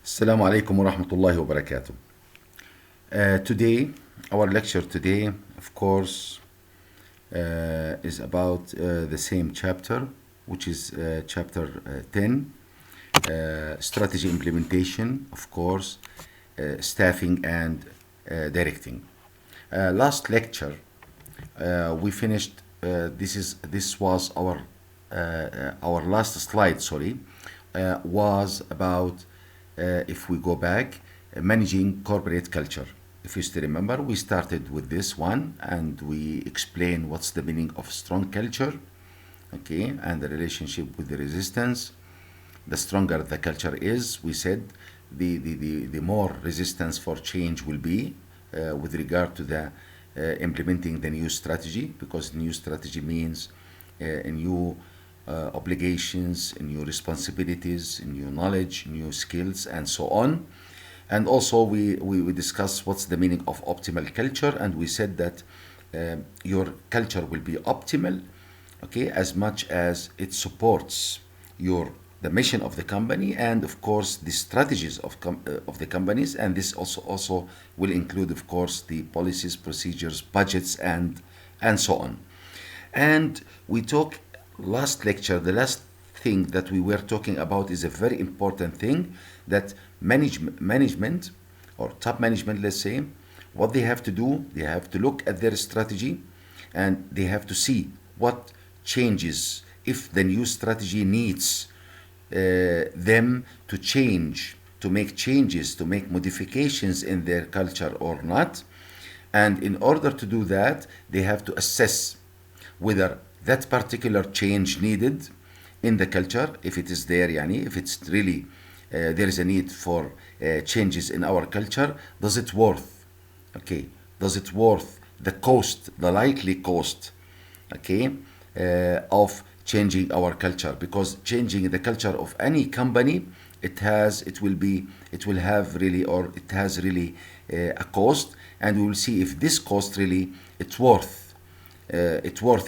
Assalamu alaikum wa rahmatullahi wa barakatuh. Today, our lecture today, of course, is about the same chapter, which is chapter 10, strategy implementation, of course, staffing and directing. Last lecture, we finished. This was our last slide. Sorry, was about if we go back, managing corporate culture. If you still remember, we started with this one and we explained what's the meaning of strong culture, okay, and the relationship with the resistance. The stronger the culture is, we said, the more resistance for change will be with regard to the implementing the new strategy, because new strategy means a new obligations, new responsibilities, new knowledge, new skills, and so on. And also we discussed what's the meaning of optimal culture, and we said that your culture will be optimal, okay, as much as it supports the mission of the company and of course the strategies of the companies, and this also will include of course the policies, procedures, budgets, and so on. And we talk last lecture, the last thing that we were talking about is a very important thing, that management or top management, let's say, what they have to do, they have to look at their strategy and they have to see what changes, if the new strategy needs them to change, to make changes, to make modifications in their culture or not. And in order to do that, they have to assess whether that particular change needed in the culture, if it is there, yani, if it's really there is a need for changes in our culture, does it worth, okay, does it worth the cost, the likely cost, okay, of changing our culture? Because changing the culture of any company, it has really a cost, and we will see if this cost really it's worth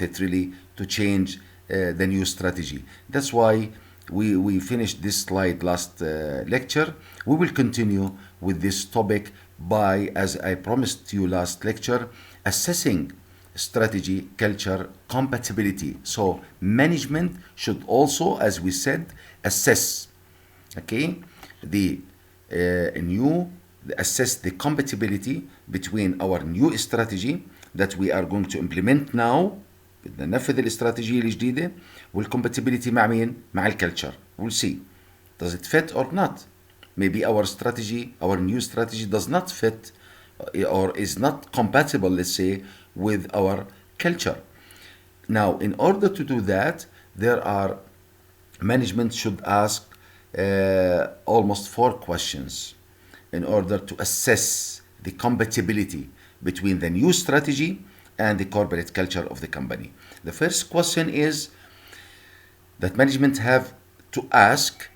it really to change the new strategy. That's why we finished this slide last lecture. We will continue with this topic by, as I promised you last lecture, assessing strategy, culture, compatibility. So management should also, as we said, assess, okay, assess the compatibility between our new strategy that we are going to implement now. بدنا ننفذ الاستراتيجية الجديدة والcompatibility مع مين؟ مع الكالتشر. We'll see. Does it fit or not? Maybe our new strategy does not fit or is not compatible, let's say, with our culture. Now, in order to do that, management should ask almost 4 questions in order to assess the compatibility between the new strategy and the corporate culture of the company. The first question is that management have to ask,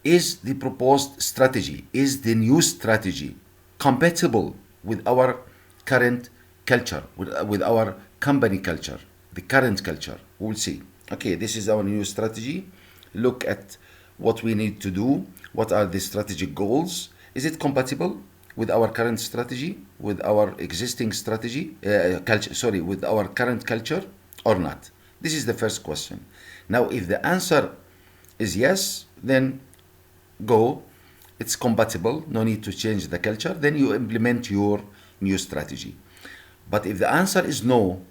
is the proposed strategy, is the new strategy compatible with our current culture, with our company culture, the current culture? We'll see. Okay, this is our new strategy. Look at what we need to do. What are the strategic goals? Is it compatible with our current strategy, with our existing strategy, with our current culture or not? This is the first question. Now, if the answer is yes, then go. It's compatible, no need to change the culture, then you implement your new strategy. But if the answer is no,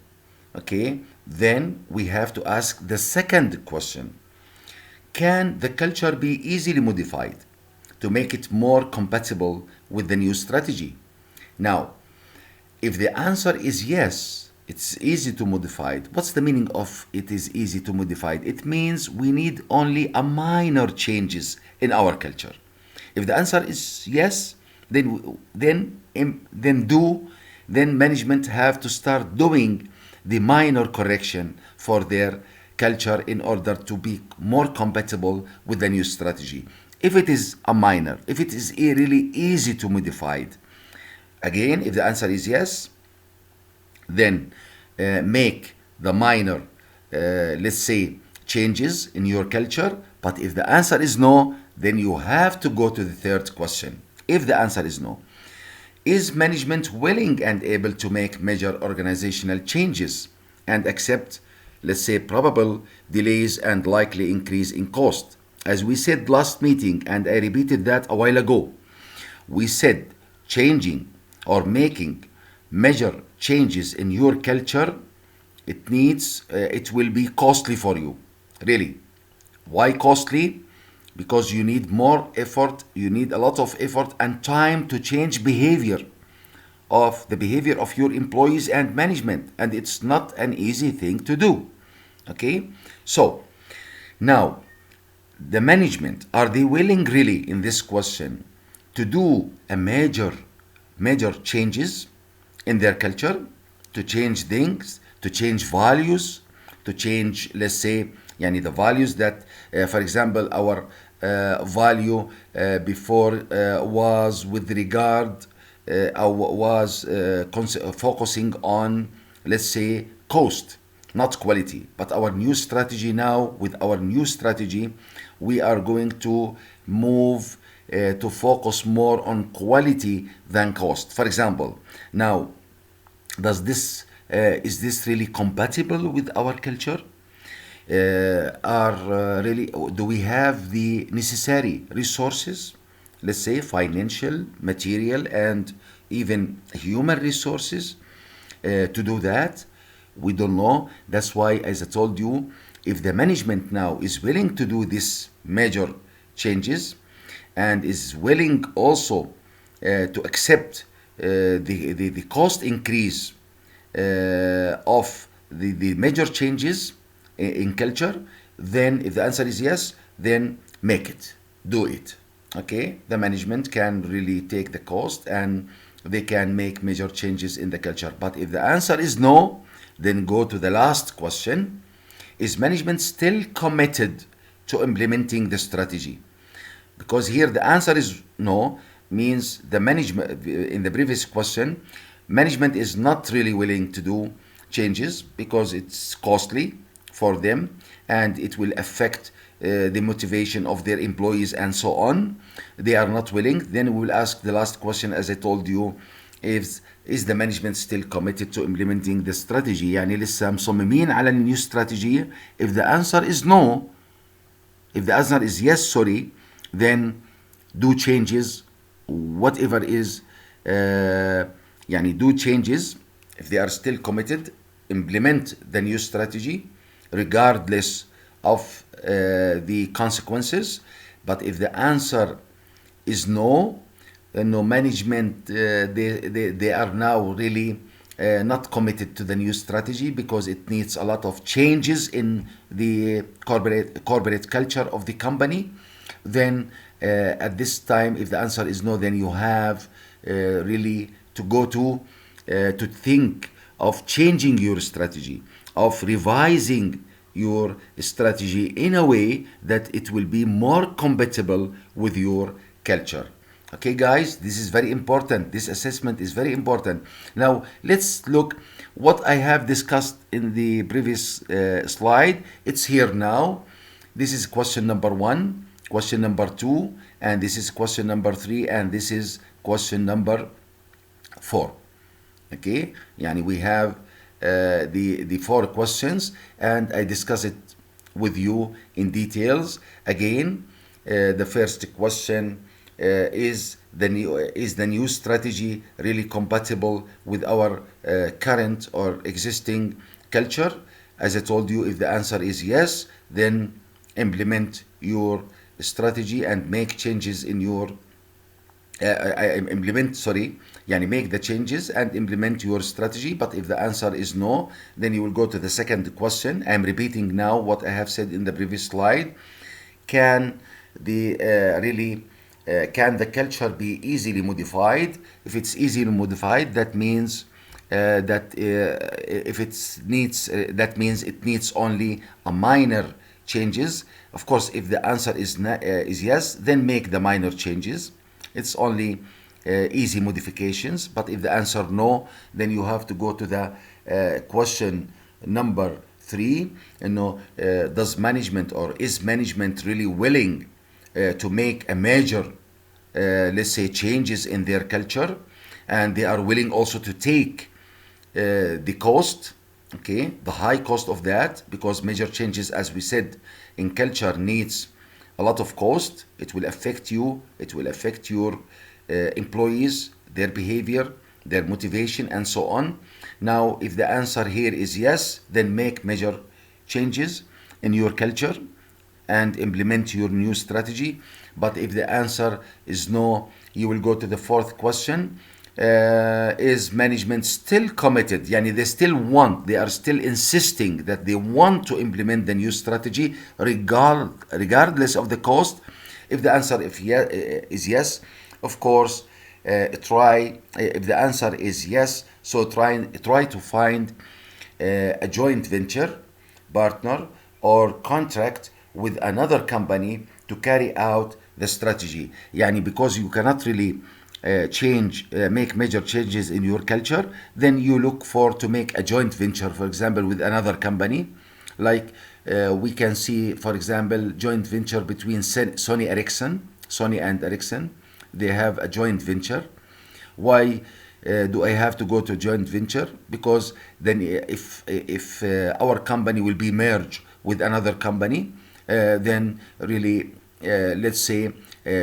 okay, then we have to ask the second question. Can the culture be easily modified to make it more compatible with the new strategy? Now, if the answer is yes, it's easy to modify it. What's the meaning of it is easy to modify it? It means we need only a minor changes in our culture. If the answer is yes, then management have to start doing the minor correction for their culture in order to be more compatible with the new strategy. If it is a minor, if it is really easy to modify it, again, if the answer is yes, then make the minor, let's say, changes in your culture. But if the answer is no, then you have to go to the third question. If the answer is no, is management willing and able to make major organizational changes and accept, let's say, probable delays and likely increase in cost? As we said last meeting, and I repeated that a while ago, we said changing or making major changes in your culture, it will be costly for you, really. Why costly? Because you need more effort, you need a lot of effort and time to change behavior of your employees and management, and it's not an easy thing to do. Okay, so now the management, are they willing really in this question to do a major changes in their culture, to change things, to change values, to change, let's say, yani the values that, for example, our value before was with regard focusing on, let's say, cost, not quality. But our new strategy now, with our new strategy, we are going to move to focus more on quality than cost. For example, now, is this really compatible with our culture? Really, do we have the necessary resources, let's say financial, material, and even human resources to do that? We don't know. That's why, as I told you, if the management now is willing to do these major changes and is willing also to accept the cost increase of the major changes in culture, then if the answer is yes, then make it, do it. Okay, the management can really take the cost and they can make major changes in the culture. But if the answer is no, then go to the last question. Is management still committed to implementing the strategy? Because here the answer is no, means the management, in the previous question, management is not really willing to do changes because it's costly for them and it will affect the motivation of their employees and so on. They are not willing. Then we will ask the last question, as I told you, is the management still committed to implementing the strategy? يعني لسه مصممين على new strategy. If the answer is no, if the answer is yes, sorry, then do changes, whatever is, يعني do changes. If they are still committed, implement the new strategy regardless of the consequences. But if the answer is no, then no, management, they are now really not committed to the new strategy because it needs a lot of changes in the corporate culture of the company. Then at this time, if the answer is no, then you have really to go to think of changing your strategy, of revising your strategy in a way that it will be more compatible with your culture. Okay, guys, this is very important. This assessment is very important. Now, let's look what I have discussed in the previous slide. It's here now. This is question number 1, question number 2, and this is question number 3, and this is question number 4. Okay, yani we have the 4 questions, and I discuss it with you in details. Again, the first question is the new strategy really compatible with our current or existing culture? As I told you, if the answer is yes, then implement your strategy and make changes in your make the changes and implement your strategy. But if the answer is no, then you will go to the second question. I'm repeating now what I have said in the previous slide. Can the culture be easily modified? If it's easily modified, that means that means it needs only a minor changes. Of course, if the answer is yes, then make the minor changes. It's only easy modifications. But if the answer no, then you have to go to the question number 3. Does management or is management really willing to make a major, let's say, changes in their culture, and they are willing also to take the cost, okay, the high cost of that, because major changes, as we said, in culture needs a lot of cost. It will affect you, it will affect your employees, their behavior, their motivation, and so on. Now, if the answer here is yes, then make major changes in your culture and implement your new strategy. But if the answer is no, you will go to the fourth question. Is management still committed? Yani they are still insisting that they want to implement the new strategy regardless of the cost. If the answer is yes, of course, if the answer is yes, so try to find a joint venture partner or contract with another company to carry out the strategy. Yani because you cannot really make major changes in your culture, then you look for to make a joint venture, for example, with another company. Like we can see, for example, joint venture between Sony and Ericsson. They have a joint venture. Why do I have to go to joint venture? Because then if our company will be merged with another company, then really, let's say,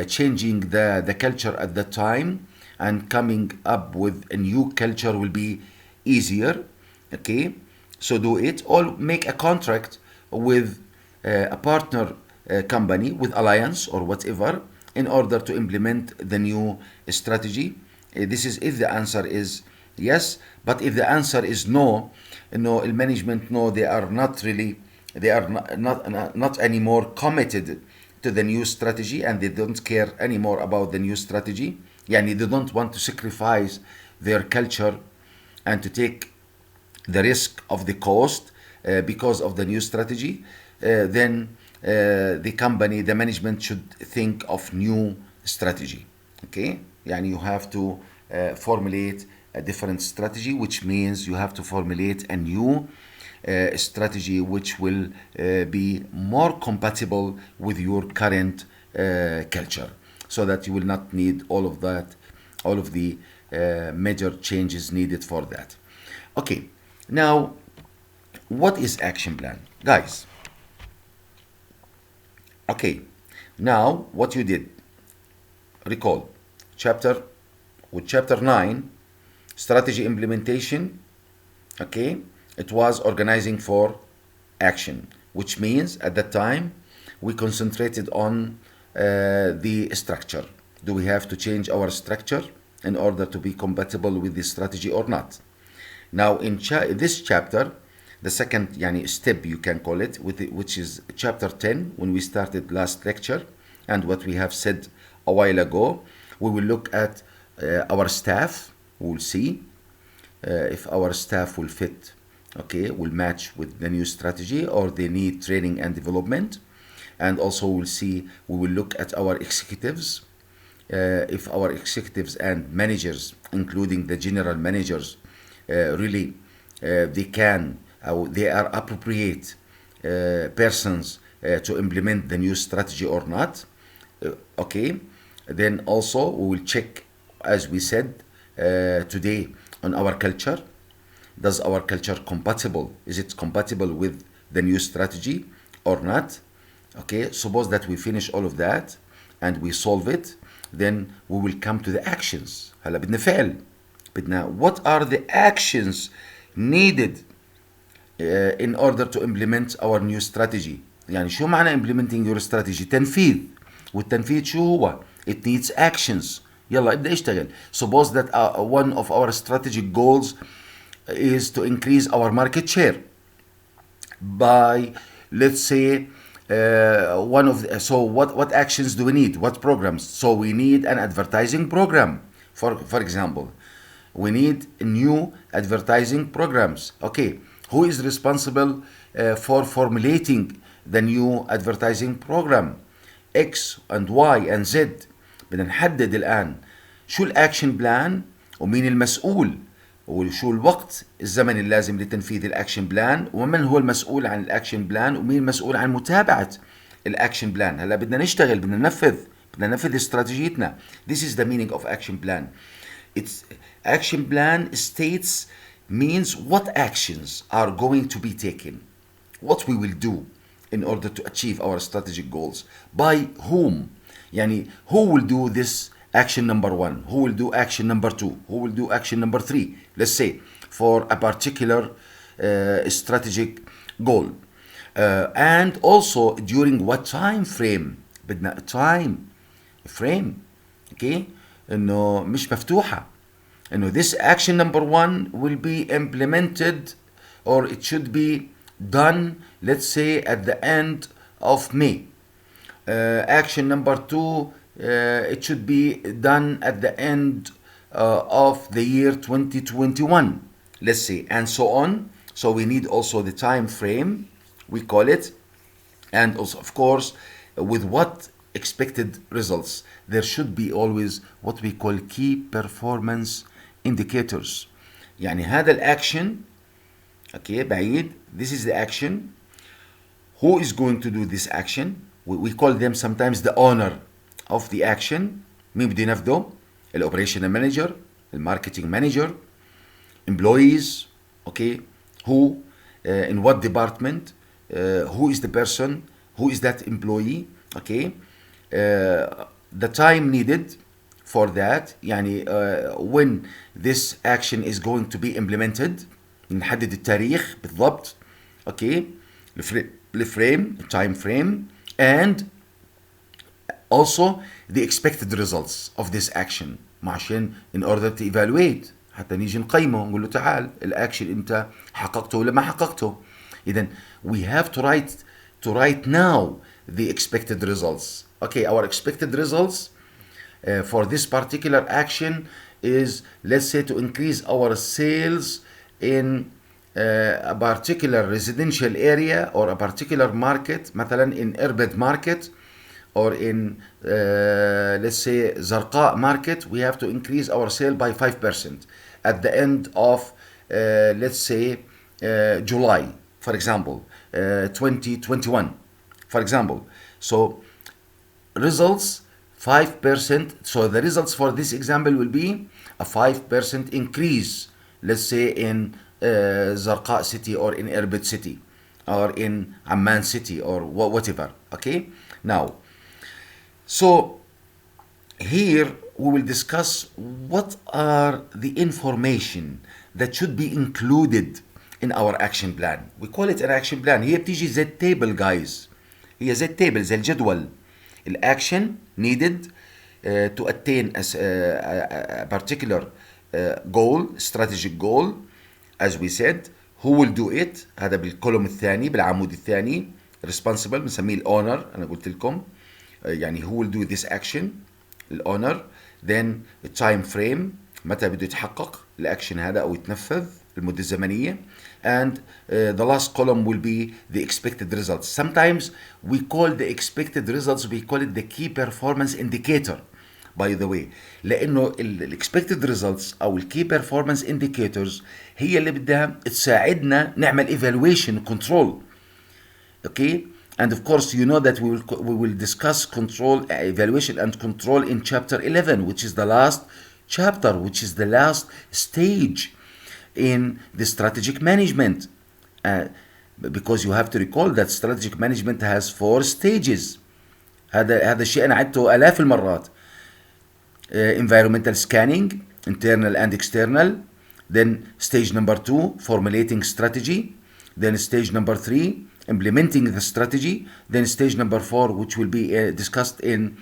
changing the culture at that time and coming up with a new culture will be easier. Okay, so do it, or make a contract with a partner company, with alliance or whatever, in order to implement the new strategy. This is if the answer is yes. But if the answer is no, management, no, they are not really, they are not anymore committed to the new strategy, and they don't care anymore about the new strategy. Yani they don't want to sacrifice their culture and to take the risk of the cost because of the new strategy. Then the management should think of new strategy. Okay, yani you have to formulate a different strategy, which means you have to formulate a new strategy which will be more compatible with your current culture, so that you will not need all of the major changes needed for that. Okay, now what is action plan, guys? Okay, now what you did, recall chapter 9, strategy implementation. Okay, it was organizing for action, which means at that time we concentrated on the structure. Do we have to change our structure in order to be compatible with the strategy or not? Now in this chapter, the second step, you can call it, which is chapter 10, when we started last lecture, and what we have said a while ago, we will look at our staff. We will see if our staff will fit, okay, will match with the new strategy, or they need training and development. And also we will look at our executives, if our executives and managers, including the general managers, really they are appropriate persons to implement the new strategy or not. Okay, then also we will check, as we said today, on our culture. Does our culture is it compatible with the new strategy or not? Okay, suppose that we finish all of that and we solve it, then we will come to the actions. هلا بدنا فعل. What are the actions needed in order to implement our new strategy? يعني شو معنى implementing your strategy؟ تنفيذ. والتنفيذ شو هو؟ It needs actions. يلا ابدأ اشتغل. Suppose that one of our strategic goals is to increase our market share by, let's say, what actions do we need? What programs? So we need an advertising program. For example, we need new advertising programs. Okay, who is responsible for formulating the new advertising program? X and Y and Z. بدنا نحدد الآن شو الأكشن بلان ومين المسؤول، وشو الوقت الزمني اللازم لتنفيذ الأكشن بلان، ومن هو المسؤول عن الأكشن بلان، ومين المسؤول عن متابعة الاكشن بلان. هلا بدنا نشتغل، بدنا ننفذ استراتيجيتنا. This is the meaning of action plan. It's action plan states means what actions are going to be taken, what we will do in order to achieve our strategic goals, by whom. يعني who will do this action number 1, who will do action number 2, who will do action number 3, let's say for a particular strategic goal. And also during what time frame. بدنا time frame. okay انه مش مفتوحة انه this action number 1 will be implemented or it should be done, let's say at the end of May. Action number 2 it should be done at the end of the year 2021, let's say, and so on. So we need also the time frame, we call it, and also of course with what expected results. There should be always what we call key performance indicators. يعني هذا الاكشن okay بعيد, this is the action. Who is going to do this action? We call them sometimes the owner of the action. مين بده ينفذه؟ الاوبريشنال مانجر, الماركتينج مانجر, employees. okay who in what department, who is the person, who is that employee. okay the time needed for that, يعني when this action is going to be implemented, نحدد التاريخ بالضبط. okay الفريم, time frame, and also the expected results of this action. عشان in order to evaluate, حتى نيجي نقيمه نقول له تعال الاكشن انت حققته ولا ما حققته. اذا we have to write now the expected results. okay our expected results for this particular action is, let's say, to increase our sales in a particular residential area or a particular market, مثلا in Irbid market or in let's say Zarqa market. We have to increase our sale by 5% at the end of let's say July, for example, 2021, for example. So results 5%. So the results for this example will be a 5% increase, let's say in Zarqa city or in Irbid city or in Amman city or whatever. okay now, so here we will discuss what are the information that should be included in our action plan. We call it an action plan. هي بتيجي زي التيبل guys, هي زي التيبل زي الجدول. الاكشن needed to attain a particular goal, strategic goal, as we said. who will do it, هذا بالكولوم الثاني, بالعمود الثاني. responsible بنسميه الاونر, انا قلت لكم يعني who will do this action, الاونر. then time frame, متى بده يتحقق الاكشن هذا او يتنفذ, المدة الزمنية. and the last column will be the expected results. Sometimes we call the expected results, we call it the key performance indicator, by the way, لانه expected results او key performance indicators هي اللي بدها تساعدنا نعمل evaluation control. okay and of course you know that we will discuss control, evaluation and control in chapter 11, which is the last chapter, which is the last stage in the strategic management, because you have to recall that strategic management has 4 stages. هذا الشيء أنا عدته آلاف المرات. Environmental scanning, internal and external. Then stage number 2, formulating strategy. Then stage number 3, implementing the strategy. Then stage number 4, which will be discussed in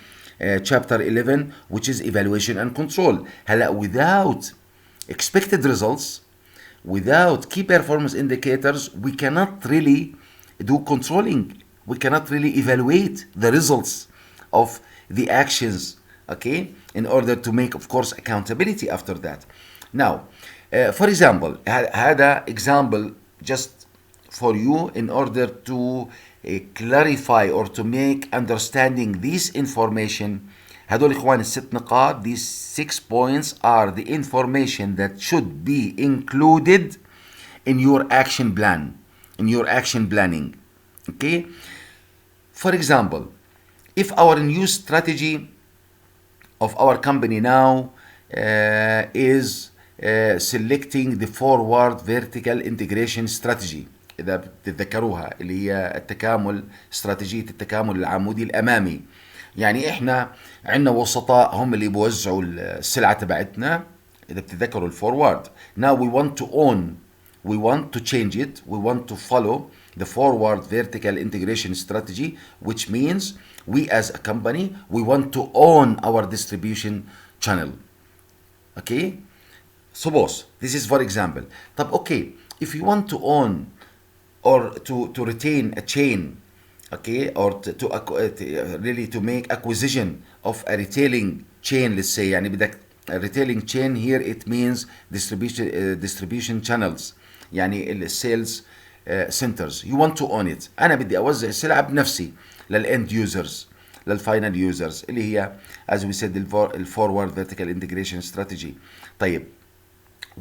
chapter 11, which is evaluation and control. هلا without expected results, without key performance indicators, we cannot really do controlling. We cannot really evaluate the results of the actions, okay, in order to make, of course, accountability after that. Now, for example, هذا example just for you in order to clarify or to make understanding this information. هدول إخوان الست نقاط, these 6 points are the information that should be included in your action plan, in your action planning. okay For example, if our new strategy of our company now is selecting the forward vertical integration strategy. إذا بتتذكروها اللي هي التكامل، استراتيجية التكامل العمودي الأمامي. يعني إحنا عندنا وسطاء هم اللي بيوزعوا السلعة تبعتنا. إذا بتتذكروا الفورورد. Now we want to own, we want to change it, we want to follow the forward vertical integration strategy, which means we as a company, we want to own our distribution channel. Okay? Suppose, this is for example. طب okay, if you want to own or to retain a chain, okay, or really to make acquisition of a retailing chain, let's say, يعني بدك retailing chain here, it means distribution channels, يعني sales centers. You want to own it. أنا بدي أوزع السلعة بنفسي للend users, للفاينل users اللي هي as we said forward vertical integration strategy. طيب,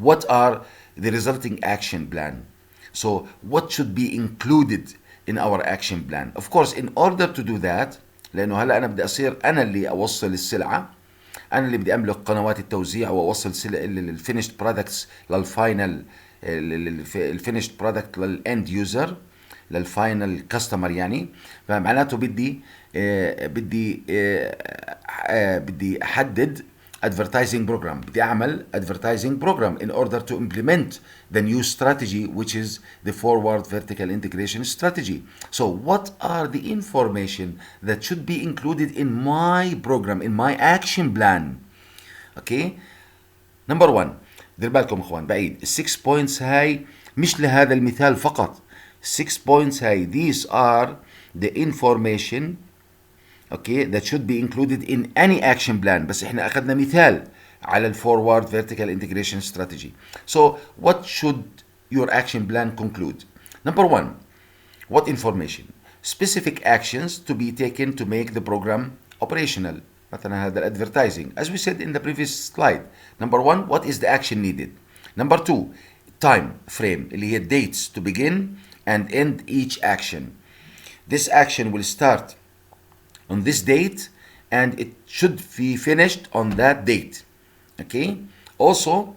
what are the resulting action plan? So what should be included in our action plan? Of course, in order to do that, لأنه هلا أنا بدي أصير أنا اللي أوصل السلعة، أنا اللي بدي أملك قنوات التوزيع وأوصل الفينيشد برودكتس للفاينل، الفينيشد برودكت للإند يوزر، للفاينل كاستمر يعني. فمعناته بدي أحدد advertising program. بدي أعمل advertising program in order to implement the new strategy, which is the forward vertical integration strategy. So what are the information that should be included in my program, in my action plan? Okay. Number one, دير بالكم اخوان، بعيد 6 points هاي مش لهذا المثال فقط. 6 points هاي, these are the information, okay, that should be included in any action plan. بس احنا اخذنا مثال على الفورورد vertical integration strategy. So what should your action plan conclude? Number one, what information? Specific actions to be taken to make the program operational. مثلا هذا advertising, as we said in the previous slide. Number one, what is the action needed? Number two, time frame اللي هي dates to begin and end each action. This action will start on this date and it should be finished on that date. Okay. Also,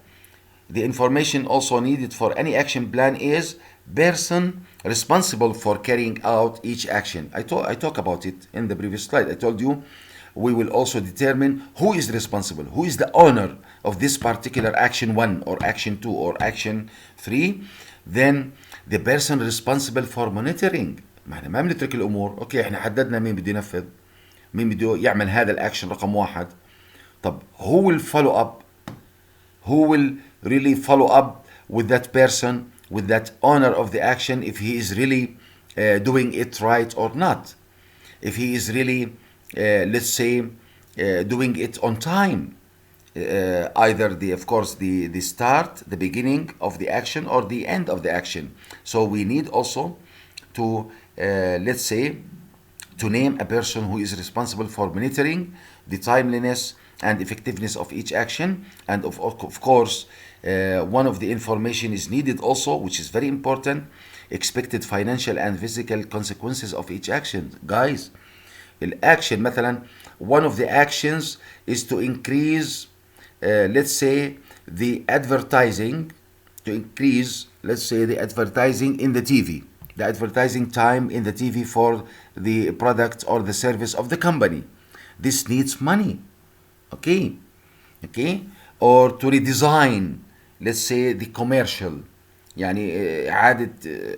the information also needed for any action plan is person responsible for carrying out each action. I talk about it in the previous slide. I told you we will also determine who is responsible, who is the owner of this particular action 1 or action 2 or action 3. Then the person responsible for monitoring. ما احنا ما بنترك الامور. اوكي, احنا حددنا مين بده ينفذ، مين بده يعمل هذا الاكشن رقم 1. طب who will follow up, who will really follow up with that person, with that owner of the action, if he is really doing it right or not, if he is really let's say doing it on time, either of course the start, the beginning of the action or the end of the action. So we need also to let's say to name a person who is responsible for monitoring the timeliness and effectiveness of each action. And of course one of the information is needed also, which is very important, expected financial and physical consequences of each action. Guys, الأكشن مثلا, one of the actions is to increase let's say the advertising, to increase let's say the advertising in the TV, the advertising time in the TV for the product or the service of the company. This needs money. Okay. Okay. Or to redesign let's say the commercial, يعني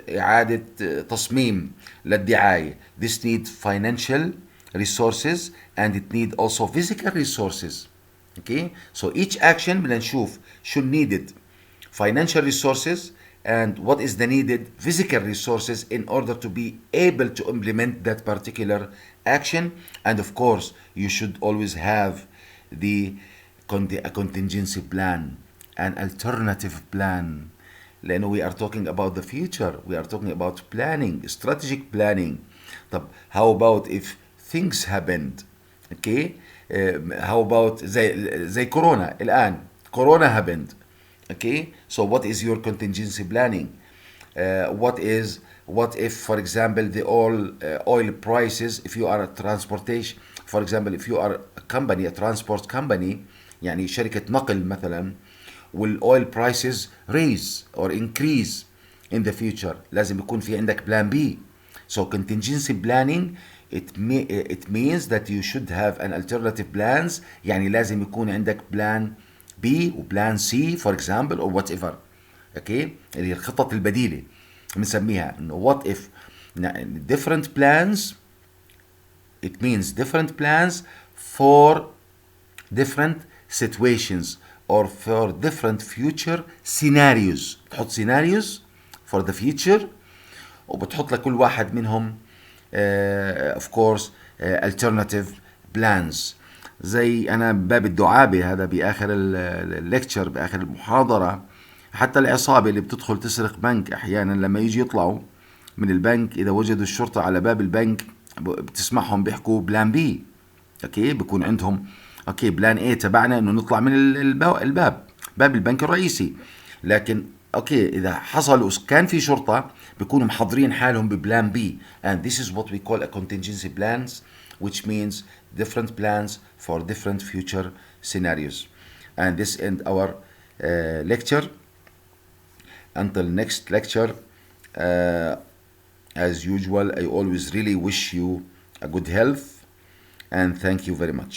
إعادة تصميم للدعاية. This needs financial resources and it need also physical resources. Okay. So each action بدنا نشوف شو needed financial resources and what is the needed physical resources in order to be able to implement that particular action. And of course you should always have a contingency plan, an alternative plan. لأنه we are talking about the future, we are talking about planning, strategic planning. طب how about if things happened? Okay. How about زي كورونا الآن, corona happened. Okay. So what is your contingency planning? What is what if, for example, the oil prices, if you are a transportation, for example, if you are a company, a transport company, يعني شركة نقل مثلا, will oil prices raise or increase in the future, لازم يكون في عندك plan B. So contingency planning, it means that you should have an alternative plans, يعني لازم يكون عندك plan B و plan C for example or whatever. okay, اللي هي الخطط البديلة بنسميها انه what if different plans, it means different plans for different situations or for different future scenarios. تحط scenarios for the future وبتحط لكل واحد منهم of course alternative plans. زي انا باب الدعابة هذا باخر الليكتشر باخر المحاضرة، حتى العصابة اللي بتدخل تسرق بنك احيانا لما يجي يطلعوا من البنك اذا وجدوا الشرطة على باب البنك بتسمعهم بيحكوا بلان بي. اوكي، بكون عندهم اوكي بلان ايه تبعنا انه نطلع من باب البنك الرئيسي، لكن اوكي اذا حصل كان في شرطة بيكونوا محضرين حالهم ببلان بي. and this is what we call a contingency plans, which means different plans for different future scenarios. And this end our lecture. Until next lecture, as usual, I always really wish you a good health and thank you very much.